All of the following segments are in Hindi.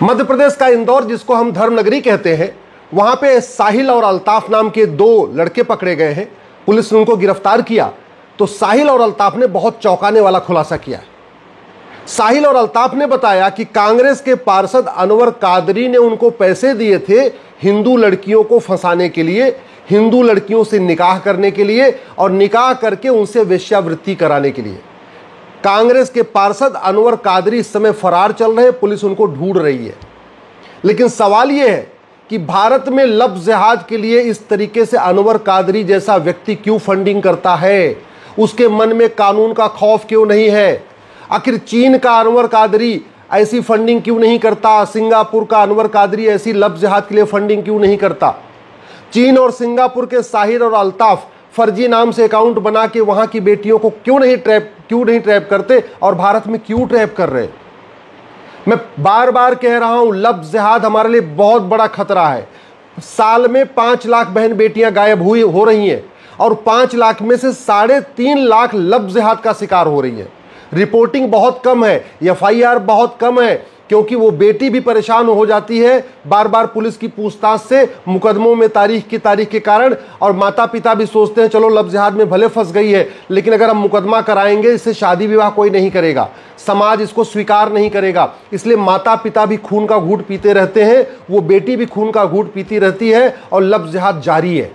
मध्य प्रदेश का इंदौर, जिसको हम धर्मनगरी कहते हैं, वहां पे साहिल और अल्ताफ नाम के दो लड़के पकड़े गए हैं। पुलिस ने उनको गिरफ्तार किया तो साहिल और अल्ताफ ने बहुत चौंकाने वाला खुलासा किया। साहिल और अल्ताफ ने बताया कि कांग्रेस के पार्षद अनवर कादरी ने उनको पैसे दिए थे हिंदू लड़कियों को फंसाने के लिए, हिंदू लड़कियों से निकाह करने के लिए और निकाह करके उनसे वेश्यावृत्ति कराने के लिए। कांग्रेस के पार्षद अनवर कादरी इस समय फरार चल रहे हैं, पुलिस उनको ढूंढ रही है। लेकिन सवाल यह है कि भारत में लव जिहाद के लिए इस तरीके से अनवर कादरी जैसा व्यक्ति क्यों फंडिंग करता है? उसके मन में कानून का खौफ क्यों नहीं है? आखिर चीन का अनवर कादरी ऐसी फंडिंग क्यों नहीं करता? सिंगापुर का अनवर कादरी ऐसी लव जिहाद के लिए फंडिंग क्यों नहीं करता? चीन और सिंगापुर के साहिल और अल्ताफ फर्जी नाम से अकाउंट बना के वहां की बेटियों को क्यों नहीं ट्रैप करते और भारत में क्यों ट्रैप कर रहे? मैं बार बार कह रहा हूं, लव जिहाद हमारे लिए बहुत बड़ा खतरा है। साल में 5 लाख बहन बेटियां गायब हो रही हैं और 5 लाख में से 3.5 लाख लव जिहाद का शिकार हो रही है। रिपोर्टिंग बहुत कम है, एफआईआर बहुत कम है, क्योंकि वो बेटी भी परेशान हो जाती है बार बार पुलिस की पूछताछ से, मुकदमों में तारीख के कारण। और माता पिता भी सोचते हैं चलो लव जिहाद में भले फंस गई है, लेकिन अगर हम मुकदमा कराएंगे इससे शादी विवाह कोई नहीं करेगा, समाज इसको स्वीकार नहीं करेगा। इसलिए माता पिता भी खून का घूंट पीते रहते हैं, वो बेटी भी खून का घूंट पीती रहती है और लव जिहाद जारी है।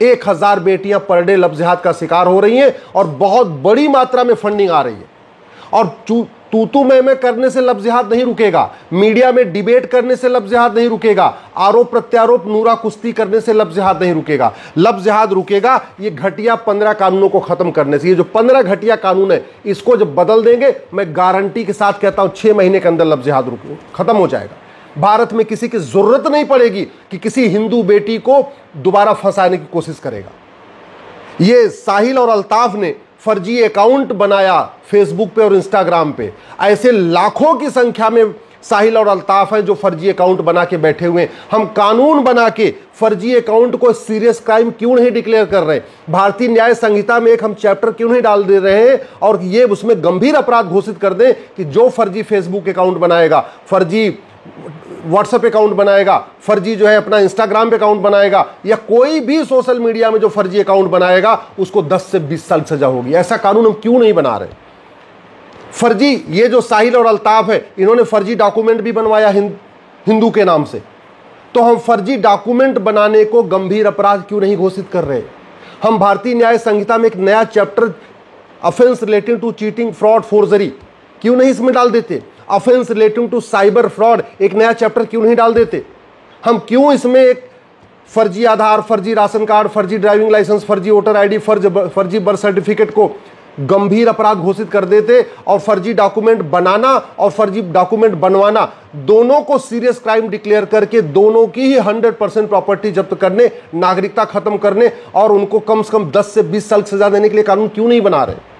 1000 बेटियां पर डे लव जिहाद का शिकार हो रही हैं और बहुत बड़ी मात्रा में फंडिंग आ रही है। और तू मैं करने से लव जिहाद नहीं रुकेगा, मीडिया में डिबेट करने से लव जिहाद नहीं रुकेगा, आरोप प्रत्यारोप नूरा कुश्ती करने से लव जिहाद नहीं रुकेगा। लव जिहाद रुकेगा ये घटिया 15 कानूनों को खत्म करने से। ये जो 15 घटिया कानून है इसको जब बदल देंगे, मैं गारंटी के साथ कहता हूं 6 महीने के अंदर लव जिहाद खत्म हो जाएगा। भारत में किसी की जरूरत नहीं पड़ेगी कि किसी हिंदू बेटी को दोबारा फंसाने की कोशिश करेगा। ये साहिल और अल्ताफ ने फर्जी अकाउंट बनाया फेसबुक पे और इंस्टाग्राम पे। ऐसे लाखों की संख्या में साहिल और अल्ताफ हैं जो फर्जी अकाउंट बना के बैठे हुए हैं। हम कानून बना के फर्जी अकाउंट को सीरियस क्राइम क्यों नहीं डिक्लेयर कर रहे? भारतीय न्याय संहिता में एक हम चैप्टर क्यों नहीं डाल दे रहे हैं और ये उसमें गंभीर अपराध घोषित कर दें कि जो फर्जी फेसबुक अकाउंट बनाएगा, फर्जी व्हाट्सएप अकाउंट बनाएगा, फर्जी जो है अपना इंस्टाग्राम पे अकाउंट बनाएगा, या कोई भी सोशल मीडिया में जो फर्जी अकाउंट बनाएगा उसको 10 से 20 साल सजा होगी। ऐसा कानून हम क्यों नहीं बना रहे? फर्जी ये जो साहिल और अल्ताफ है, इन्होंने फर्जी डॉक्यूमेंट भी बनवाया हिंदू के नाम से, तो हम फर्जी डॉक्यूमेंट बनाने को गंभीर अपराध क्यों नहीं घोषित कर रहे? हम भारतीय न्याय संहिता में एक नया chapter offence relating to cheating, fraud, forgery क्यों नहीं इसमें डाल देते? Offence relating to cyber fraud एक नया चैप्टर क्यों नहीं डाल देते? हम क्यों इसमें एक फर्जी आधार, फर्जी राशन कार्ड, फर्जी ड्राइविंग लाइसेंस, फर्जी वोटर आईडी, फर्जी बर्थ सर्टिफिकेट को गंभीर अपराध घोषित कर देते और फर्जी डॉक्यूमेंट बनाना और फर्जी डॉक्यूमेंट बनवाना दोनों को सीरियस क्राइम डिक्लेयर करके दोनों की ही 100% प्रॉपर्टी जब्त करने, नागरिकता खत्म करने और उनको कम से कम 10 से 20 साल सजा देने के लिए कानून क्यों नहीं बना रहे?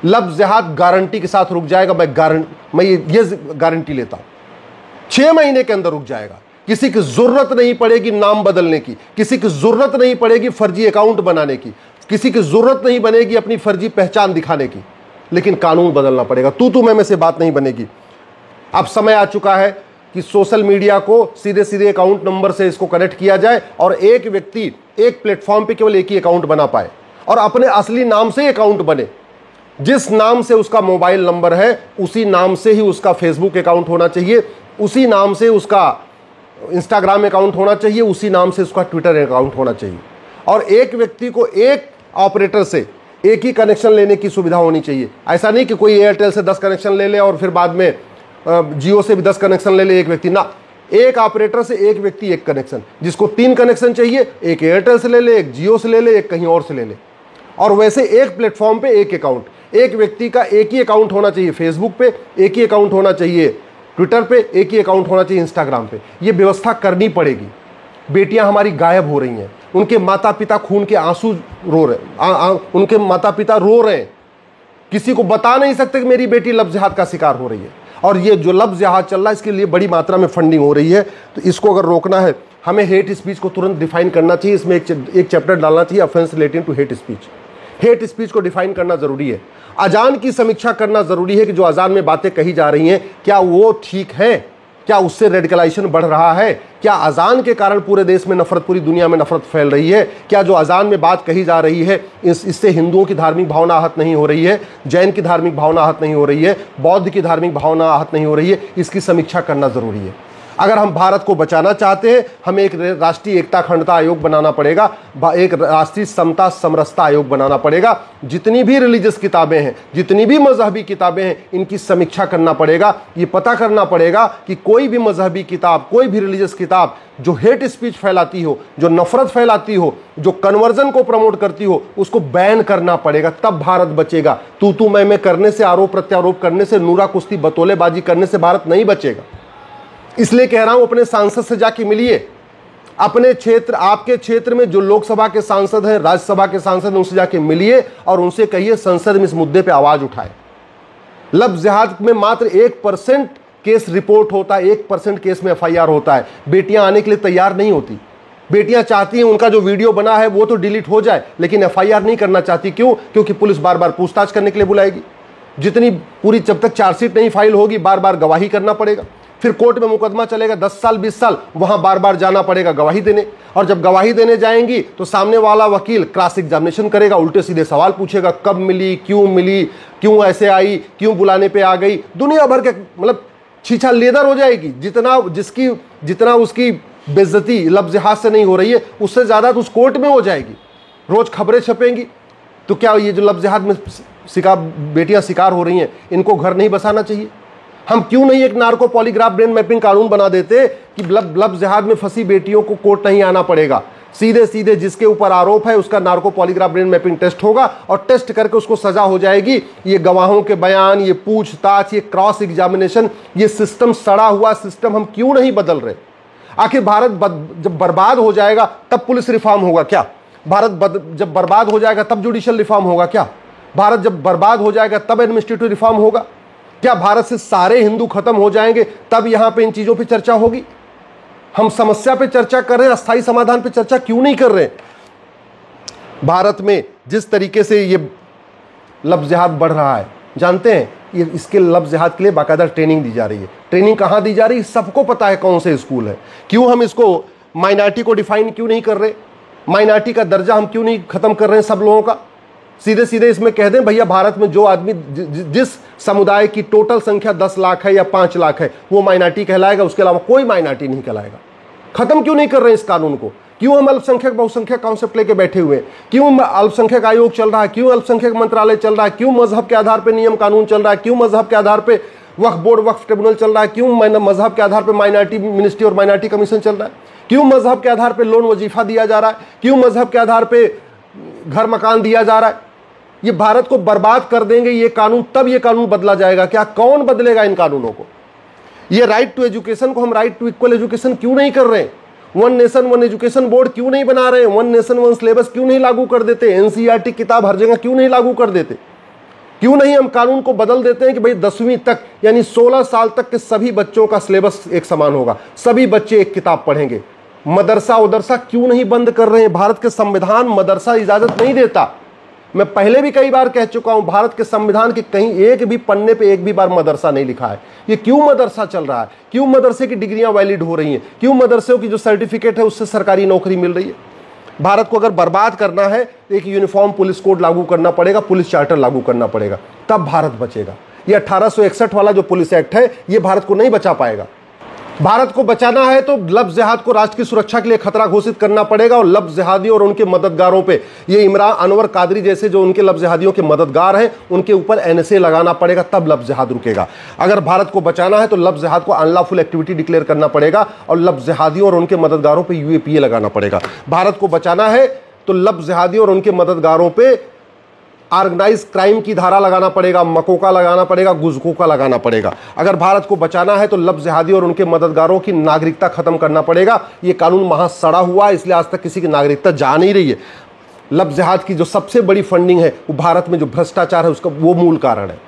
लव जिहाद गारंटी के साथ रुक जाएगा। मैं ये गारंटी लेता हूं, 6 महीने के अंदर रुक जाएगा। किसी की जरूरत नहीं पड़ेगी नाम बदलने की, किसी की जरूरत नहीं पड़ेगी फर्जी अकाउंट बनाने की, किसी की जरूरत नहीं बनेगी अपनी फर्जी पहचान दिखाने की, लेकिन कानून बदलना पड़ेगा। तू मैं से बात नहीं बनेगी। अब समय आ चुका है कि सोशल मीडिया को सीधे अकाउंट नंबर से इसको कनेक्ट किया जाए और एक व्यक्ति एक प्लेटफॉर्म पे केवल एक ही अकाउंट बना पाए और अपने असली नाम से अकाउंट बने। जिस नाम से उसका मोबाइल नंबर है उसी नाम से ही उसका फेसबुक अकाउंट होना चाहिए, उसी नाम से उसका इंस्टाग्राम अकाउंट होना चाहिए, उसी नाम से उसका ट्विटर अकाउंट होना चाहिए। और एक व्यक्ति को एक ऑपरेटर से एक ही कनेक्शन लेने की सुविधा होनी चाहिए। ऐसा नहीं कि कोई एयरटेल से 10 कनेक्शन ले ले और फिर बाद में जियो से भी 10 कनेक्शन ले ले एक व्यक्ति ना। एक ऑपरेटर से एक व्यक्ति एक कनेक्शन। जिसको 3 कनेक्शन चाहिए एक एयरटेल से ले ले, एक जियो से ले ले, एक कहीं और से ले ले। और वैसे एक प्लेटफॉर्म पे एक अकाउंट, एक व्यक्ति का एक ही अकाउंट होना चाहिए फेसबुक पे, एक ही अकाउंट होना चाहिए ट्विटर पे, एक ही अकाउंट होना चाहिए इंस्टाग्राम पे। ये व्यवस्था करनी पड़ेगी। बेटियां हमारी गायब हो रही हैं, उनके माता पिता खून के आंसू रो रहे, उनके माता पिता रो रहे हैं, किसी को बता नहीं सकते कि मेरी बेटी लव जिहाद का शिकार हो रही है। और ये जो लव जिहाद चल रहा है इसके लिए बड़ी मात्रा में फंडिंग हो रही है। तो इसको अगर रोकना है हमें हेट स्पीच को तुरंत डिफाइन करना चाहिए। इसमें एक चैप्टर डालना चाहिए offence relating to hate speech. Hate speech को डिफाइन करना जरूरी है। अजान की समीक्षा करना जरूरी है कि जो अजान में बातें कही जा रही हैं क्या वो ठीक है। क्या उससे रेडिकलाइजेशन बढ़ रहा है? क्या अजान के कारण पूरे देश में नफरत, पूरी दुनिया में नफरत फैल रही है? क्या जो अजान में बात कही जा रही है इससे हिंदुओं की धार्मिक भावना आहत नहीं हो रही है, जैन की धार्मिक भावना आहत नहीं हो रही है, बौद्ध की धार्मिक भावना आहत नहीं हो रही है? इसकी समीक्षा करना जरूरी है। अगर हम भारत को बचाना चाहते हैं, हमें एक राष्ट्रीय एकता अखंडता आयोग बनाना पड़ेगा, एक राष्ट्रीय समता समरसता आयोग बनाना पड़ेगा। जितनी भी रिलीजियस किताबें हैं, जितनी भी मजहबी किताबें हैं, इनकी समीक्षा करना पड़ेगा। ये पता करना पड़ेगा कि कोई भी मजहबी किताब, कोई भी रिलीजियस किताब जो हेट स्पीच फैलाती हो, जो नफरत फैलाती हो, जो कन्वर्जन को प्रमोट करती हो, उसको बैन करना पड़ेगा। तब भारत बचेगा। तू मैं करने से, आरोप प्रत्यारोप करने से, नूरा कुश्ती बतौलेबाजी करने से भारत नहीं बचेगा। इसलिए कह रहा हूं, अपने सांसद से जाके मिलिए। अपने क्षेत्र, आपके क्षेत्र में जो लोकसभा के सांसद हैं, राज्यसभा के सांसद हैं, उनसे जाके मिलिए और उनसे कहिए संसद में इस मुद्दे पे आवाज उठाए। लफ्ज़ जिहाद में मात्र 1% केस रिपोर्ट होता है, 1% केस में एफआईआर होता है। बेटियां आने के लिए तैयार नहीं होती। बेटियां चाहती हैं उनका जो वीडियो बना है वो तो डिलीट हो जाए, लेकिन एफआईआर नहीं करना चाहती। क्यों? क्योंकि पुलिस बार बार पूछताछ करने के लिए बुलाएगी। जितनी पूरी, जब तक चार्जशीट नहीं फाइल होगी, बार बार गवाही करना पड़ेगा। फिर कोर्ट में मुकदमा चलेगा 10 साल 20 साल, वहां बार बार जाना पड़ेगा गवाही देने। और जब गवाही देने जाएंगी तो सामने वाला वकील क्रॉस एग्जामिनेशन करेगा, उल्टे सीधे सवाल पूछेगा, कब मिली, क्यों ऐसे आई, क्यों बुलाने पे आ गई। दुनिया भर के, मतलब छीछा लेदर हो जाएगी। जितना उसकी बेइज्जती लफ्ज़ जिहाद से नहीं हो रही है, उससे ज्यादा तो उस कोर्ट में हो जाएगी। रोज खबरें छपेंगी। तो क्या ये जो लफ्ज़ जिहाद में बेटियां शिकार हो रही हैं, इनको घर नहीं बसाना चाहिए? हम क्यों नहीं एक नार्को पॉलीग्राफ ब्रेन मैपिंग कानून बना देते कि लफ्ज़ जिहाद में फंसी बेटियों को कोर्ट नहीं आना पड़ेगा? सीधे सीधे जिसके ऊपर आरोप है उसका narco polygraph brain mapping test होगा और टेस्ट करके उसको सजा हो जाएगी। ये गवाहों के बयान, ये पूछताछ, ये क्रॉस एग्जामिनेशन, ये सिस्टम, सड़ा हुआ सिस्टम हम क्यों नहीं बदल रहे? आखिर भारत जब बर्बाद हो जाएगा तब पुलिस रिफॉर्म होगा क्या? भारत जब बर्बाद हो जाएगा तब जुडिशियल रिफॉर्म होगा क्या? भारत जब बर्बाद हो जाएगा तब एडमिनिस्ट्रेटिव रिफॉर्म होगा क्या? भारत से सारे हिंदू खत्म हो जाएंगे तब यहां पे इन चीजों पे चर्चा होगी? हम समस्या पे चर्चा कर रहे हैं, अस्थायी समाधान पे चर्चा क्यों नहीं कर रहे? भारत में जिस तरीके से ये लफ्ज़ जिहाद बढ़ रहा है, जानते हैं, ये इसके लफ्ज़ जिहाद के लिए बाकायदा ट्रेनिंग दी जा रही है। ट्रेनिंग कहां दी जा रही है? सबको पता है कौन से स्कूल है। क्यों हम इसको माइनॉरिटी को डिफाइन क्यों नहीं कर रहे? माइनॉरिटी का दर्जा हम क्यों नहीं खत्म कर रहे हैं सब लोगों का? सीधे सीधे इसमें कह दें, भैया भारत में जो आदमी, जिस समुदाय की टोटल संख्या 10 लाख है या 5 लाख है, वो माइनॉरिटी कहलाएगा, उसके अलावा कोई माइनॉरिटी नहीं कहलाएगा। खत्म क्यों नहीं कर रहे हैं इस कानून को? क्यों हम अल्पसंख्यक बहुसंख्यक कॉन्सेप्ट लेके बैठे हुए हैं? क्यों अल्पसंख्यक आयोग चल रहा है? क्यों अल्पसंख्यक मंत्रालय चल रहा है? क्यों मजहब के आधार पर नियम कानून चल रहा है? क्यों मजहब के आधार पर वक्फ बोर्ड, वक्फ ट्रिब्यूनल चल रहा है? क्यों मजहब के आधार पर माइनॉरिटी मिनिस्ट्री और माइनॉरिटी कमीशन चल रहा है? क्यों मजहब के आधार पर लोन वजीफा दिया जा रहा है? क्यों मजहब के आधार पर घर मकान दिया जा रहा है? ये भारत को बर्बाद कर देंगे ये कानून, तब ये कानून बदला जाएगा क्या? कौन बदलेगा इन कानूनों को? ये राइट टू एजुकेशन को हम राइट टू इक्वल एजुकेशन क्यों नहीं कर रहे? One nation one education board क्यों नहीं बना रहे? वन नेशन वन सिलेबस क्यों नहीं लागू कर देते? एनसीईआरटी किताब हर जगह क्यों नहीं लागू कर देते? क्यों नहीं हम कानून को बदल देते हैं कि भाई 10वीं तक यानी 16 साल तक के सभी बच्चों का सिलेबस एक समान होगा, सभी बच्चे एक किताब पढ़ेंगे? मदरसा उदरसा क्यों नहीं बंद कर रहे हैं? भारत के संविधान मदरसा इजाजत नहीं देता। मैं पहले भी कई बार कह चुका हूं, भारत के संविधान के कहीं एक भी पन्ने पे एक भी बार मदरसा नहीं लिखा है। ये क्यों मदरसा चल रहा है? क्यों मदरसे की डिग्रियां वैलिड हो रही हैं? क्यों मदरसों की जो सर्टिफिकेट है उससे सरकारी नौकरी मिल रही है? भारत को अगर बर्बाद करना है तो एक यूनिफॉर्म पुलिस कोड लागू करना पड़ेगा, पुलिस चार्टर लागू करना पड़ेगा, तब भारत बचेगा। ये 1861 वाला जो पुलिस एक्ट है ये भारत को नहीं बचा पाएगा। भारत को बचाना है तो लफ्ज़ जिहाद को राष्ट्र की सुरक्षा के लिए खतरा घोषित करना पड़ेगा और लफ्ज़ जिहादियों और उनके मददगारों पे, ये इमरान अनवर कादरी जैसे जो उनके लफ्ज़ जिहादियों के मददगार हैं, उनके ऊपर एनएसए लगाना पड़ेगा, तब लफ्ज़ जिहाद रुकेगा। अगर भारत को बचाना है तो लफ्ज़ जिहाद को अनलॉफुल एक्टिविटी डिक्लेयर करना पड़ेगा और लफ्ज़ जिहादियों और उनके मददगारों पर यूएपीए लगाना पड़ेगा। भारत को बचाना है तो लफ्ज़ जिहादियों और उनके मददगारों पर ऑर्गेनाइज क्राइम की धारा लगाना पड़ेगा, मकोका लगाना पड़ेगा, गुजकोका लगाना पड़ेगा। अगर भारत को बचाना है तो लफ्ज़ जिहादी और उनके मददगारों की नागरिकता खत्म करना पड़ेगा। ये कानून महा सड़ा हुआ है, इसलिए आज तक किसी की नागरिकता जा नहीं रही है। लफ्ज़ जिहाद की जो सबसे बड़ी फंडिंग है वो भारत में जो भ्रष्टाचार है उसका वो मूल कारण है।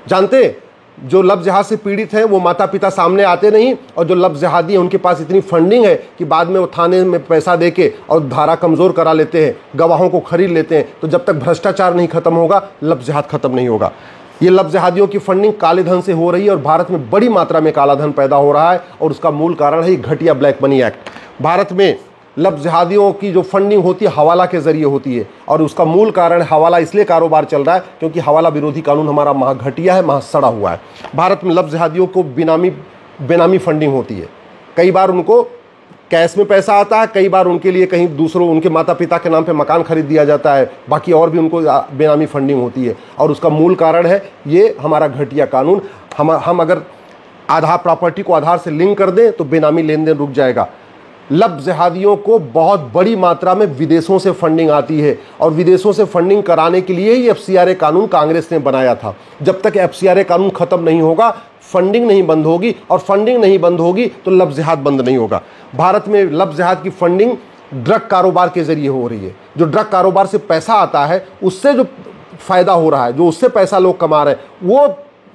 जानते हैं, जो लफ्ज़ जिहाद से पीड़ित हैं वो माता पिता सामने आते नहीं, और जो लफ्ज़ जिहादी हैं उनके पास इतनी फंडिंग है कि बाद में वो थाने में पैसा देके और धारा कमज़ोर करा लेते हैं, गवाहों को खरीद लेते हैं। तो जब तक भ्रष्टाचार नहीं खत्म होगा लफ्ज़ जिहाद खत्म नहीं होगा। ये लब जिहादियों की फंडिंग काले धन से हो रही है और भारत में बड़ी मात्रा में काला धन पैदा हो रहा है और उसका मूल कारण है घटिया ब्लैक मनी एक्ट। भारत में लब जिहादियों की जो फंडिंग होती है हवाला के जरिए होती है और उसका मूल कारण हवाला इसलिए कारोबार चल रहा है क्योंकि हवाला विरोधी कानून हमारा महा घटिया है, महा सड़ा हुआ है। भारत में लब जिहादियों को बेनामी फंडिंग होती है। कई बार उनको कैश में पैसा आता है, कई बार उनके लिए कहीं दूसरों उनके माता पिता के नाम पे मकान खरीद दिया जाता है, बाकी और भी उनको बेनामी फंडिंग होती है और उसका मूल कारण है ये हमारा घटिया कानून। हम अगर आधार प्रॉपर्टी को आधार से लिंक कर दें तो बेनामी लेन देन रुक जाएगा। लब जिहादियों को बहुत बड़ी मात्रा में विदेशों से फंडिंग आती है और विदेशों से फंडिंग कराने के लिए ही FCRA कानून कांग्रेस ने बनाया था। जब तक FCRA कानून खत्म नहीं होगा फंडिंग नहीं बंद होगी और फंडिंग नहीं बंद होगी तो लब जिहाद बंद नहीं होगा। भारत में लब जिहाद की फंडिंग ड्रग कारोबार के जरिए हो रही है। जो ड्रग कारोबार से पैसा आता है उससे जो फायदा हो रहा है, जो उससे पैसा लोग कमा रहे हैं वो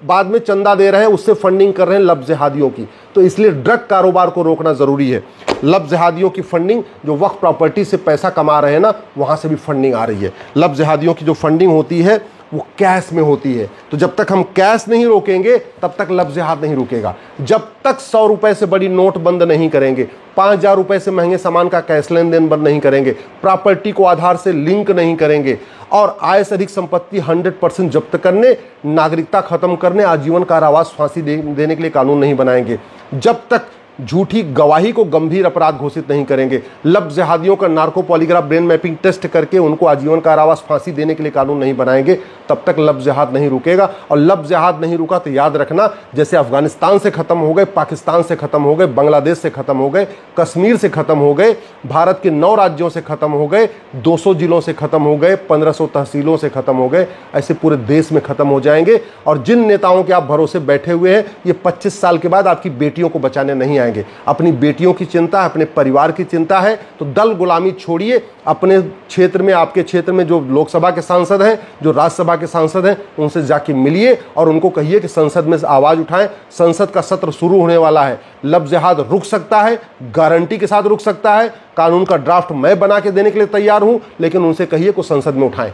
बाद में चंदा दे रहे हैं, उससे फंडिंग कर रहे हैं लब जिहादियों की। तो इसलिए ड्रग कारोबार को रोकना जरूरी है। लब जिहादियों की फंडिंग जो वक्फ प्रॉपर्टी से पैसा कमा रहे हैं ना, वहां से भी फंडिंग आ रही है। लब जिहादियों की जो फंडिंग होती है वो कैश में होती है। तो जब तक हम कैश नहीं रोकेंगे तब तक लब जिहाद नहीं रुकेगा। जब तक 100 रुपए से बड़ी नोट बंद नहीं करेंगे, 5000 रुपए से महंगे सामान का कैश लेन देन बंद नहीं करेंगे, प्रॉपर्टी को आधार से लिंक नहीं करेंगे और आय से अधिक संपत्ति 100% जब्त करने, नागरिकता खत्म करने, आजीवन कारावास फांसी देने के लिए कानून नहीं बनाएंगे, जब तक झूठी गवाही को गंभीर अपराध घोषित नहीं करेंगे, लब जिहादियों का narco polygraph brain mapping test करके उनको आजीवन कारावास फांसी देने के लिए कानून नहीं बनाएंगे, तब तक लब जिहाद नहीं रुकेगा। और लब जिहाद नहीं रुका तो याद रखना, जैसे अफगानिस्तान से खत्म हो गए, पाकिस्तान से खत्म हो गए, बांग्लादेश से खत्म हो गए, कश्मीर से खत्म हो गए, भारत के 9 राज्यों से खत्म हो गए, 200 जिलों से खत्म हो गए, 1500 तहसीलों से खत्म हो गए, ऐसे पूरे देश में खत्म हो जाएंगे। और जिन नेताओं के आप भरोसे बैठे हुए हैं, ये 25 साल के बाद आपकी बेटियों को बचाने नहीं आएंगे। अपनी बेटियों की चिंता है, अपने परिवार की चिंता है, तो दल गुलामी छोड़िए। अपने क्षेत्र में, आपके क्षेत्र में जो लोकसभा के सांसद हैं, जो राज्यसभा के सांसद हैं, उनसे जाके मिलिए और उनको कहिए कि संसद में आवाज उठाएं। संसद का सत्र शुरू होने वाला है। लब जिहाद रुक सकता है, गारंटी के साथ रुक सकता है। कानून का ड्राफ्ट मैं बना के देने के लिए तैयार हूं, लेकिन उनसे कहिए कि संसद में उठाएं।